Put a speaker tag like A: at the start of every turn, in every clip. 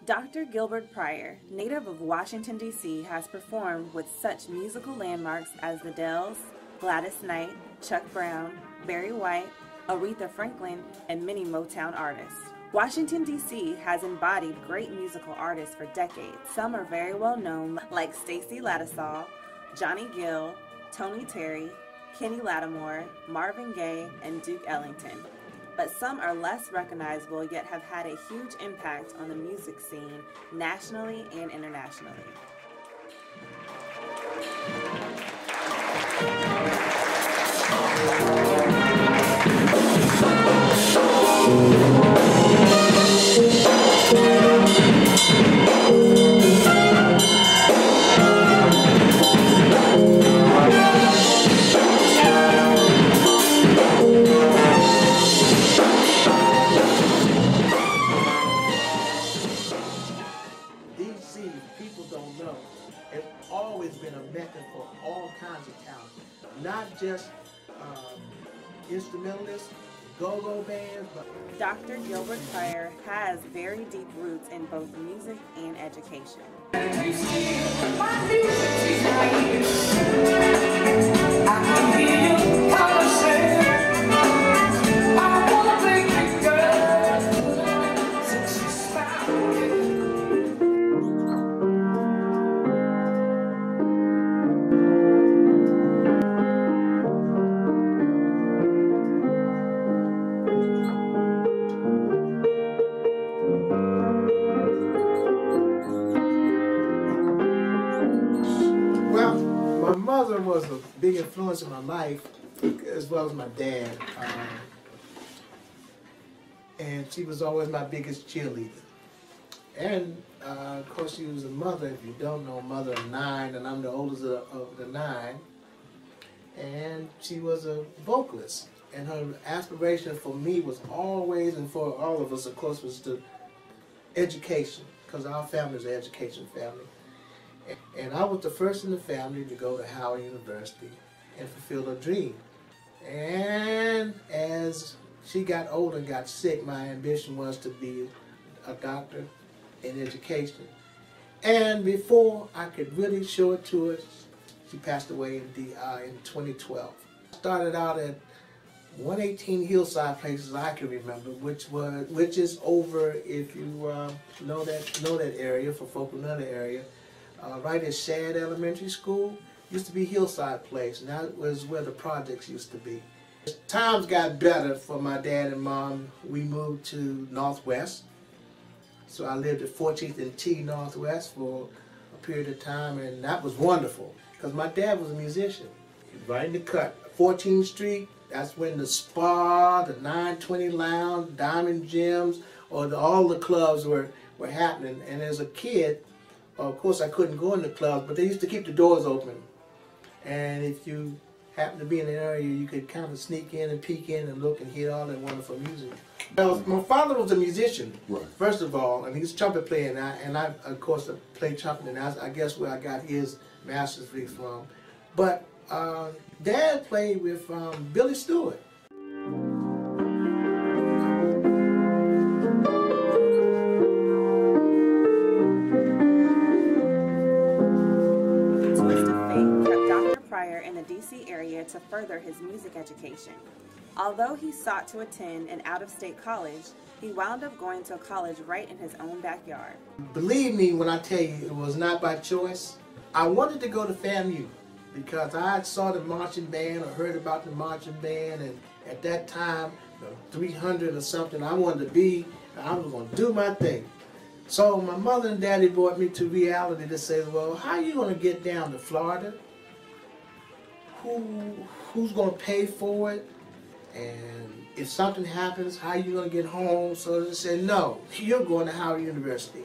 A: Dr. Gilbert Pryor, native of Washington, D.C., has performed with such musical landmarks as the Dells, Gladys Knight, Chuck Brown, Barry White, Aretha Franklin, and many Motown artists. Washington, D.C. has embodied great musical artists for decades. Some are very well known, like Stacey Lattisaw, Johnny Gill, Tony Terry, Kenny Lattimore, Marvin Gaye, and Duke Ellington. But some are less recognizable yet have had a huge impact on the music scene nationally and internationally.
B: People don't know, it's always been a mecca for all kinds of talent, not just instrumentalists, go-go bands, but
A: Dr. Gilbert Pryor has very deep roots in both music and education.
B: My mother was a big influence in my life, as well as my dad. And she was always my biggest cheerleader. And, of course, she was a mother, if you don't know, mother of 9, and I'm the oldest of the 9. And she was a vocalist. And her aspiration for me was always, and for all of us, of course, was to education, because our family is an education family. And I was the first in the family to go to Howard University and fulfill her dream. And as she got older and got sick, my ambition was to be a doctor in education. And before I could really show it to her, she passed away in 2012. I started out at 118 Hillside Place, as I can remember, which is over, if you know that area, for folk who know the area. Right at Shad Elementary School, used to be Hillside Place, and that was where the projects used to be. As times got better for my dad and mom, we moved to Northwest. So I lived at 14th and T Northwest for a period of time, and that was wonderful, because my dad was a musician. Right in the cut, 14th Street, that's when the Spa, the 920 Lounge, Diamond Gems, or all the clubs were happening. And as a kid, of course, I couldn't go in the clubs, but they used to keep the doors open. And if you happened to be in the area, you could kind of sneak in and peek in and look and hear all that wonderful music. Well, my father was a musician, right, first of all, and he's a trumpet player, and I of course, played trumpet, and I guess where I got his master's degree from. But Dad played with Billy Stewart.
A: In the D.C. area to further his music education. Although he sought to attend an out-of-state college, he wound up going to a college right in his own backyard.
B: Believe me when I tell you, it was not by choice. I wanted to go to FAMU because I saw the marching band or heard about the marching band, and at that time, 300 or something, I wanted to be, I was going to do my thing. So my mother and daddy brought me to reality to say, well, how are you going to get down to Florida? Who's going to pay for it? And if something happens, how are you going to get home? So they said, no, you're going to Howard University.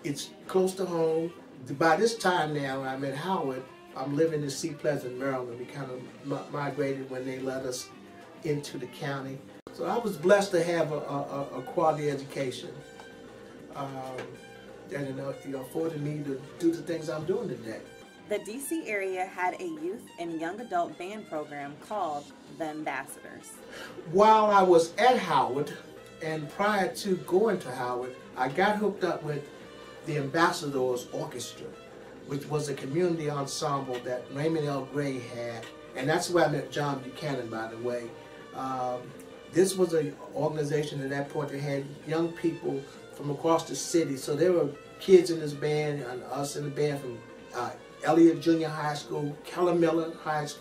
B: It's close to home. By this time now, I'm at Howard. I'm living in Sea Pleasant, Maryland. We kind of migrated when they let us into the county. So I was blessed to have a quality education that afforded me to do the things I'm doing today.
A: The D.C. area had a youth and young adult band program called the Ambassadors.
B: While I was at Howard, and prior to going to Howard, I got hooked up with the Ambassadors Orchestra, which was a community ensemble that Raymond L. Gray had, and that's where I met John Buchanan, by the way. This was an organization at that point that had young people from across the city. So there were kids in this band, and us in the band from Elliott Junior High School, Keller Miller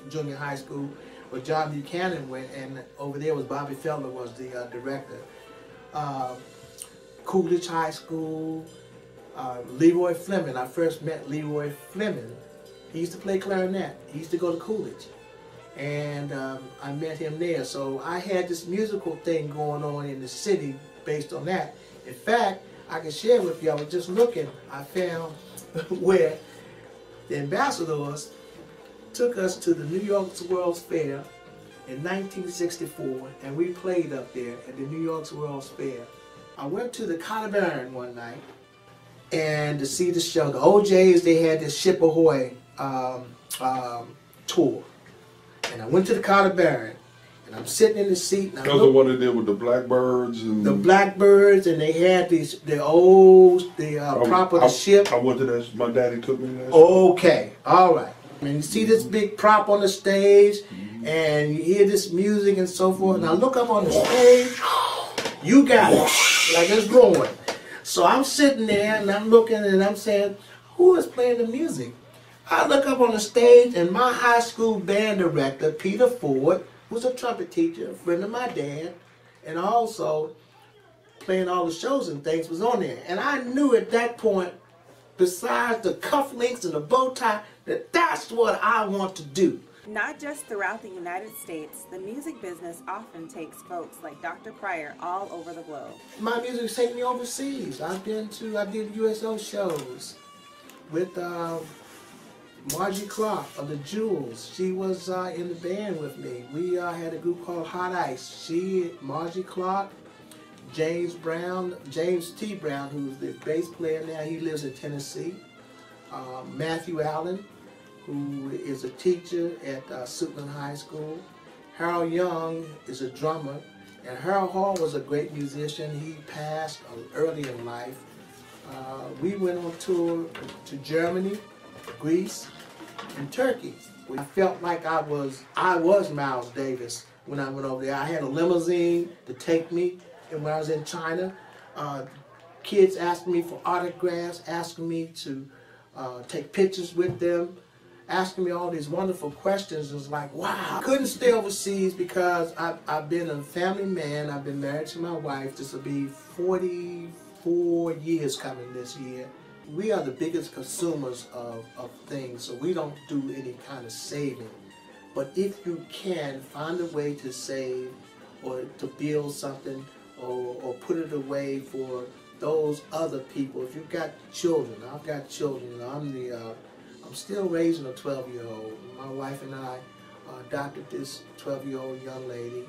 B: Junior High School, where John Buchanan went, and over there was Bobby Felder was the director. Coolidge High School, Leroy Fleming. I first met Leroy Fleming. He used to play clarinet. He used to go to Coolidge. And I met him there. So I had this musical thing going on in the city based on that. In fact, I can share with you, I was just looking, I found where the Ambassadors took us to the New York's World's Fair in 1964, and we played up there at the New York's World's Fair. I went to the Cotter Baron one night and to see the show. The OJs, they had this Ship Ahoy tour. And I went to the Cotter Baron, and I'm sitting in the seat. And
C: that was the one that did with the Blackbirds and
B: the Blackbirds, and they had the prop of the ship.
C: I went to that. My daddy took me there.
B: Okay, all right. And you see this big prop on the stage, and you hear this music and so forth. And I look up on the stage, you got it, like it's rolling. So I'm sitting there, and I'm looking, and I'm saying, who is playing the music? I look up on the stage, and my high school band director, Peter Ford, who's a trumpet teacher, a friend of my dad, and also playing all the shows and things, was on there. And I knew at that point, besides the cufflinks and the bow tie, that that's what I want to do.
A: Not just throughout the United States, the music business often takes folks like Dr. Pryor all over the globe.
B: My music's taken me overseas. I did USO shows with Margie Clark of the Jewels. She was in the band with me. We had a group called Hot Ice. Margie Clark, James T. Brown, who's the bass player now, he lives in Tennessee. Matthew Allen, who is a teacher at Suitland High School. Harold Young is a drummer. And Harold Hall was a great musician. He passed early in life. We went on tour to Germany, Greece, and Turkey. I felt like I was Miles Davis when I went over there. I had a limousine to take me, and when I was in China, kids asking me for autographs, asking me to take pictures with them, asking me all these wonderful questions. It was like, wow. I couldn't stay overseas because I've been a family man. I've been married to my wife. This will be 44 years coming this year. We are the biggest consumers of things, so we don't do any kind of saving. But if you can find a way to save or to build something or put it away for those other people. If you've got children, I've got children. You know, I'm still raising a 12-year-old. My wife and I adopted this 12-year-old young lady.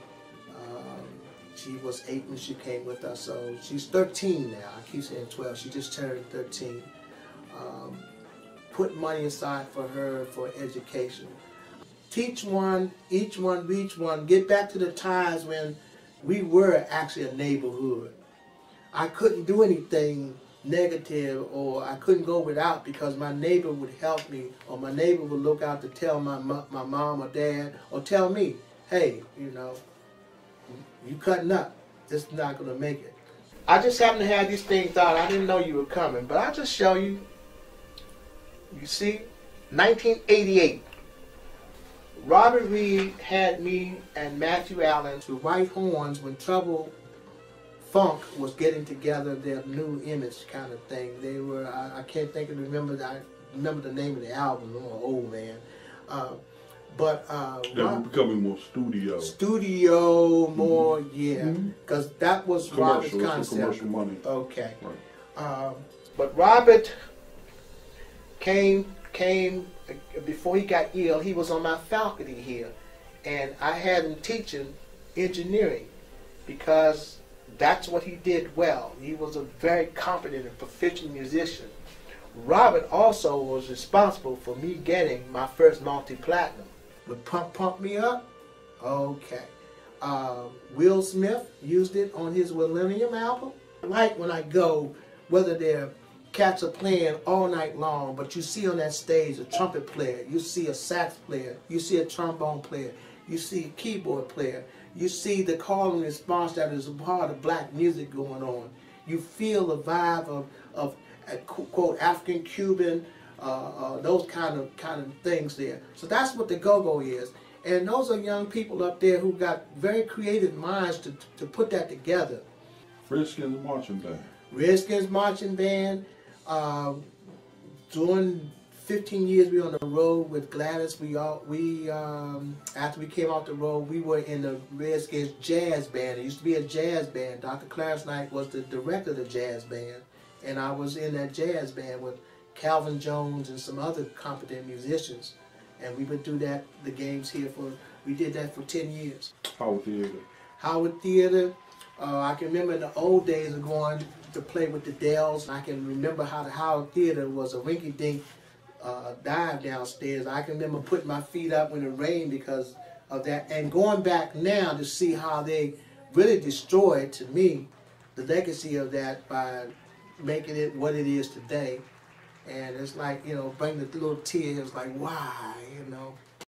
B: She was 8 when she came with us, so she's 13 now. I keep saying 12. She just turned 13. Put money aside for her for education. Teach one, each one, reach one. Get back to the times when we were actually a neighborhood. I couldn't do anything negative, or I couldn't go without because my neighbor would help me, or my neighbor would look out to tell my mom or dad, or tell me, hey, you know, you cutting up. This is not going to make it. I just happened to have these things out. I didn't know you were coming, but I'll just show you. You see, 1988. Robert Reed had me and Matthew Allen to White Horns when Trouble Funk was getting together their new image kind of thing. They were, I can't think of, remember the name of the album. I'm an old man.
C: They were becoming more studio.
B: Studio, more, yeah. Because that was Robert's concept.
C: Commercial money.
B: Okay.
C: Right.
B: But Robert came before he got ill. He was on my faculty here, and I had him teaching engineering because that's what he did well. He was a very competent and proficient musician. Robert also was responsible for me getting my first multi-platinum. Would Pump Me Up? Okay. Will Smith used it on his Millennium album. like when I go, whether they're cats are playing all night long, but you see on that stage a trumpet player, you see a sax player, you see a trombone player, you see a keyboard player, you see the call and response that is a part of black music going on. You feel the vibe of quote African Cuban, those kind of things there. So that's what the go-go is. And those are young people up there who got very creative minds to put that together.
C: Redskins marching band.
B: Redskins marching band. During 15 years we were on the road with Gladys. After we came off the road, we were in the Redskins jazz band. It used to be a jazz band. Dr. Clarence Knight was the director of the jazz band, and I was in that jazz band with Calvin Jones and some other competent musicians. And we would do the games here we did that for 10 years.
C: Howard Theater.
B: Howard Theater. I can remember in the old days of going to play with the Dells. I can remember how the Howard Theater was a rinky-dink dive downstairs. I can remember putting my feet up when it rained because of that. And going back now to see how they really destroyed, to me, the legacy of that by making it what it is today. And it's like, you know, bring the little tears, like, why, you know.